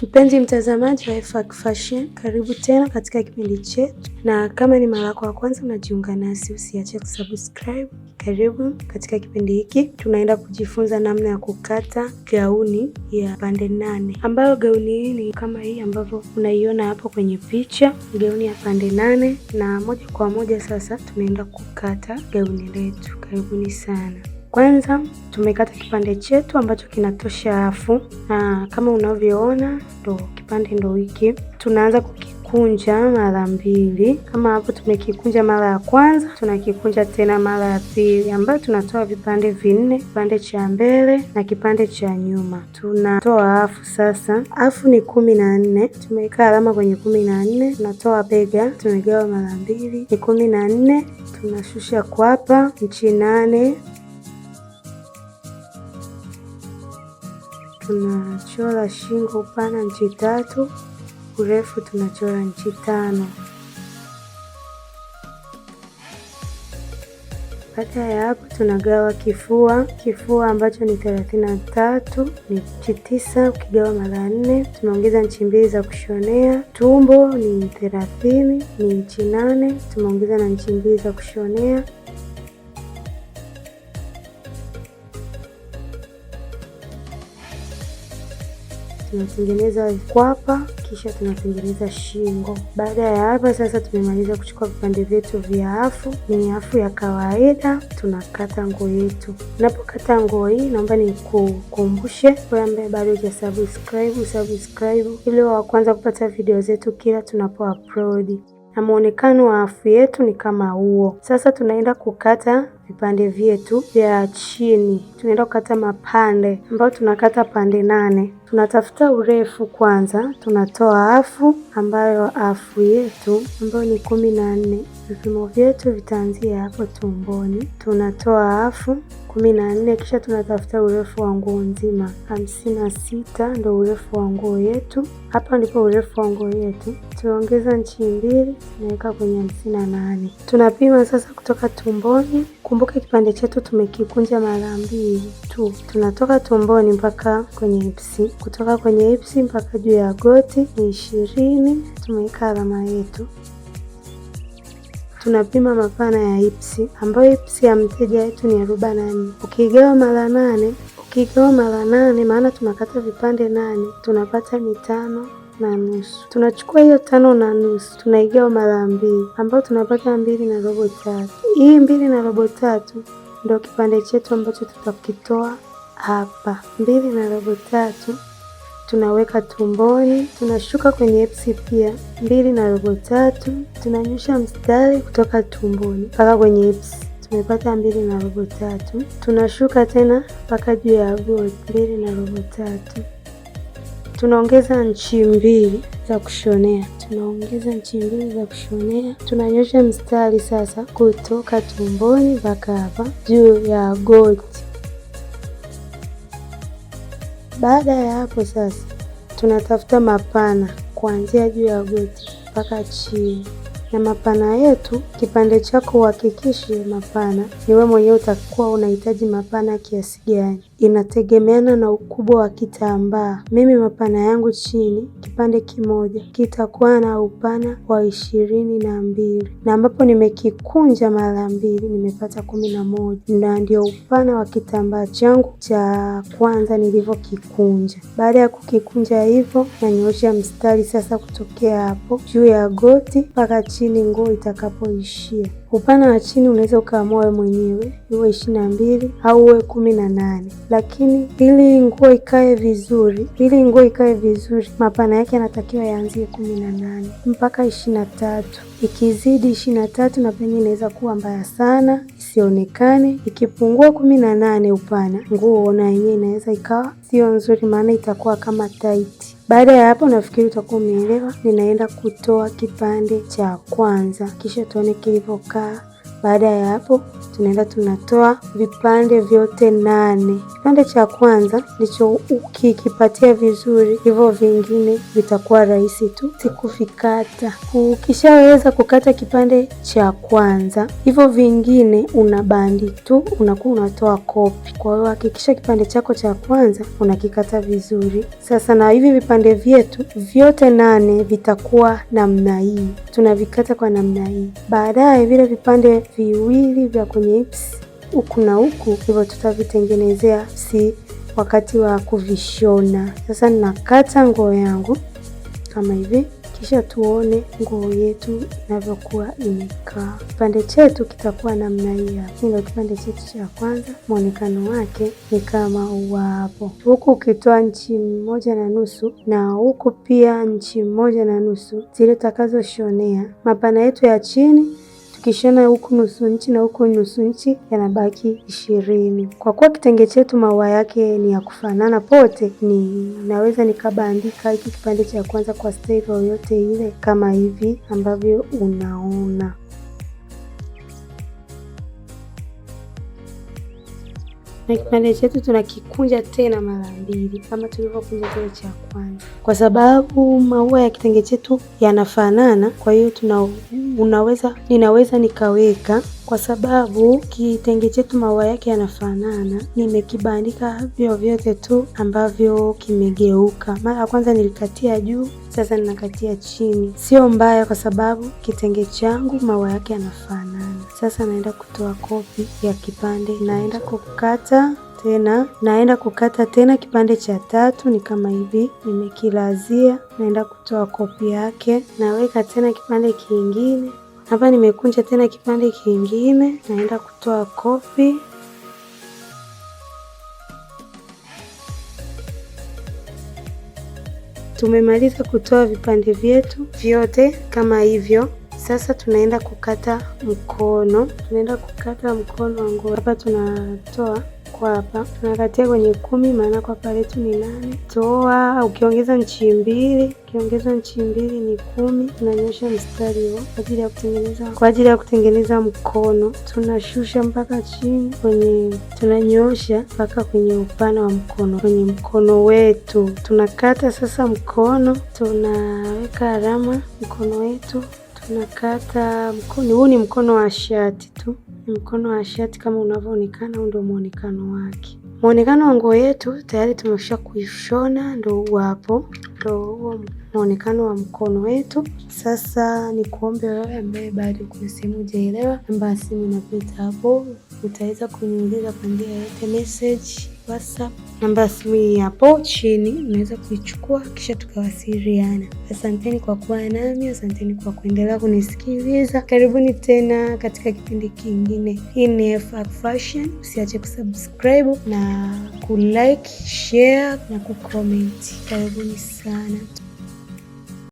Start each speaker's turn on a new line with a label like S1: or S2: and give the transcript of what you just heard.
S1: Mpenzi mtazamaji wa FAQ Fashion, karibu tena katika kipindi chetu, na kama ni mara yako ya kwanza unajiunga nasi, usiache kusubscribe. Karibu katika kipindi hiki. Tunaenda kujifunza namna ya kukata gauni ya pande nane, ambayo gauni hii ni kama hii ambavyo unaiona hapo kwenye picha, gauni ya pande nane. Na moja kwa moja sasa tunaenda kukata gauni letu. Karibuni sana. Kwanza tumekata kipande chetu ambacho kinatosha hafu, na kama unavyoona ndo kipande ndo hiki. Tunaanza kukikunja mara mbili. Kama hapo tumekikunja mara ya kwanza, tunakikunja tena mara ya pili, ambayo tunatoa vipande vinne, kipande cha mbele na kipande cha nyuma. Tunatoa hafu sasa. Hafu ni 14. Tumeweka alama kwenye 14. Tunatoa bega, tumegawa mara mbili, ni 14. Tunashusha kwapa inchi 8. Tunachora shingo upana inchi 3, urefu tunachora inchi 5. Baada ya hapo tunagawa kifua ambacho ni 33, ni inchi 9 ukigawa mara 4. Tumeongeza inchi 2 za kushonea. Tumbo ni 30, ni inchi 8, tumeongeza na inchi 2 za kushonea. Tunatengeneza kwapa, kisha tunatengeneza shingo. Baada ya hapa sasa tumemaliza kuchukua vipande vyetu vya hafu. Ni hafu ya kawaida, tunakata nguo yetu. Unapokata nguo hii, naomba nikukumbushe wewe ambaye bado usubscribe ili wa kwanza kupata video zetu kila tunapo upload. Na muonekano wa hafu yetu ni kama huo. Sasa tunaenda kukata vipande vyetu vya chini. Tunaenda kukata mapande ambayo tunakata pande 8. Tunatafuta urefu kwanza. Tunatoa hafu ambayo hafu yetu ambayo ni 14. Vipimo vyetu vitaanzia hapo tumboni. Tunatoa hafu 14, kisha tunatafuta urefu wa nguo nzima 56, ndio urefu wa nguo yetu. Hapa ndipo urefu wa nguo yetu. Tunaongeza inchi 2, tunaweka kwenye 58. Tunapima sasa kutoka tumboni. Kumbuka kipande chetu tumekikunja mara 2 tu. Tunatoka tumboni mpaka kwenye hipsi. Kutoka kwenye hipsi mpaka juu ya goti ni 20. Tumeweka alama yetu. Tunapima mapana ya hipsi, ambayo hipsi ya mteja wetu ni 44. Ukigawa mara 8, maana tunakata vipande 8, tunapata ni 5.5. Tunachukua hiyo 5.5, tunaigawa mara 2, ambayo tunapata 2.3. Hii 2.3 ndio kipande chetu ambacho tutakitoa hapa. 2.3 tunaweka tumboni, tunashuka kwenye hipsi pia 2.3. Tunanyosha mstari kutoka tumboni mpaka kwenye hipsi, tumepata 2.3. Tunashuka tena mpaka juu ya goti 2.3. Tunaongeza inchi 2 za kushonea. Tunanyosha mstari sasa kutoka tumboni mpaka hapa juu ya goti. Baada ya hapo sasa tunatafuta mapana kuanzia juu ya goti mpaka chini. Na mapana yetu, kipande chako uhakikishe mapana ni wewe mwenyewe utakuwa unahitaji mapana kiasi gani. Inategemeana na ukubwa wa kitambaa. Mimi mapana yangu chini kipande kimoja kitakuwa na upana wa 22, na ambapo nimekikunja mara 2 nimepata 11, na ndio upana wa kitambaa changu cha kwanza nilivyokikunja. Baada ya kukikunja hivyo, nanyoosha mstari sasa kutokea hapo juu ya goti mpaka chini nguo itakapoishia. Upana wa chini unaweza ukaamua wewe mwenyewe, iwe 22 au uwe 18. Lakini ili nguo ikae vizuri, mapana yake yanatakiwa yaanzie 18 mpaka 23. Ikizidi 23 na penye inaweza kuwa mbaya sana, isionekane. Ikipungua 18 upana, nguo na yenyewe inaweza ikawa sio nzuri, maana itakuwa kama tight. Baada ya hapo nafikiri utakuwa umeelewa. Ninaenda kutoa kipande cha kwanza, kisha tuone kilivyokaa Baada ya hapo tunaenda tunatoa vipande vyote 8. Kipande cha kwanza ndicho ukikipatia vizuri, hivyo vingine vitakuwa rahisi tu kuvikata. Ukishaweza kukata kipande cha kwanza, hivyo vingine unabandi tu, unakuwa unatoa kopi. Kwa hiyo hakikisha kipande chako cha kwanza unakikata vizuri. Sasa na hivi vipande vyetu vyote 8 vitakuwa namna hii. Tunavikata kwa namna hii. Baadaye vile vipande viwili vya kwenye hips huku na huku, hivyo tutavitengenezea wakati wa kuvishona. Sasa ninakata nguo yangu kama hivi, kisha tuone nguo yetu inavyokuwa imekaa. Kipande chetu kitakuwa namna hii hapa. Ndio kipande chetu cha kwanza, muonekano wake ni kama hapo. Huku ukitoa 1.5 inchi na huku pia 1.5 inchi, zile tutakazoshonea mapana yetu ya chini. Tukishona huku 0.5 inchi na huku 0.5 inchi, yanabaki 20. Kwa kuwa kitenge chetu maua yake ni ya kufanana pote, naweza nikabandika hiki kipande cha kwanza kwa style yoyote ile kama hivi ambavyo unaona. Na kipande chetu tunakikunja tena mara 2 kama tulivyokunja kile cha kwanza, kwa sababu maua ya kitenge chetu yanafanana. Kwa hiyo ninaweza nikaweka, kwa sababu kitenge chetu maua yake yanafanana, nimekibandika vyote tu ambavyo kimegeuka. Mara ya kwanza nilikatia juu, sasa ninakatia chini. Sio mbaya kwa sababu kitenge changu maua yake yanafanana. Sasa naenda kutoa kopi ya kipande, naenda kukata tena kipande cha 3, ni kama hivi nimekilazia. Naenda kutoa kopi yake, naweka tena kipande kingine hapa, nimekunja tena kipande kingine, naenda kutoa kopi. Tumemaliza kutoa vipande vyetu vyote kama hivyo. Sasa tunaenda kukata mkono. Wa nguo. Hapa tunatoa kwa hapa, tunakatia kwenye 10, maana kwa hapa letu ni 8. Toa, ukiongeza inchi 2, ni 10. Tunanyosha mstari huo kwa ajili ya kutengeneza mkono. Tunashusha mpaka chini tunanyosha mpaka kwenye upana wa mkono, kwenye mkono wetu. Tunakata sasa mkono, tunaweka alama mkono wetu. Tunakata mkono. Huu ni mkono wa shati tu, ni mkono wa shati kama unavyoonekana. Huu ndio muonekano wake. Muonekano wa nguo yetu tayari tumesha kuishona, ndio hapo, ndio huo muonekano wa mkono wetu. Sasa ni kuombe wewe ambaye bado kuna sehemu hujaelewa, namba ya simu inapita hapo, utaweza kuniuliza kwa njia ya message WhatsApp. Namba ya simu hapo chini, unaweza kuichukua kisha tukawasiliana. Asanteni kwa kuwa nami, asanteni kwa kuendelea kunisikiliza. Karibuni tena katika kipindi kingine. Hii ni Fashion. Usiache kusubscribe na kulike, share na kucomment. Karibuni sana.